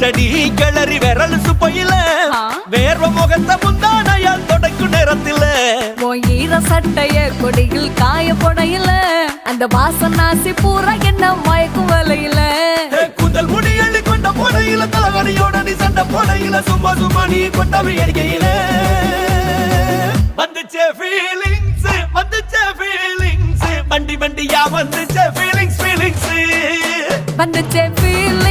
செடி கிளறி விரல் சுப்பையில வேர்வ முகத்த முந்தானையால் தொடக்கும் நேரத்தில ஈர சட்டைய கொடியில் காய பொடையில அந்த வாசனாசி பூரா என்ன மயக்கும் வலையில கூந்தல் முடி அள்ளி கொண்ட போடையில தலகடியோட நீ சண்ட போடையில சும்மா சும்மா நீ கொண்டவை எரிக்கையில வந்துச்சே ஃபீலிங்ஸ் வந்துச்சே ஃபீலிங்ஸ் வண்டி வண்டியா வந்துச்சே ஃபீலிங்ஸ் வந்துச்சே ஃபீலிங்ஸ்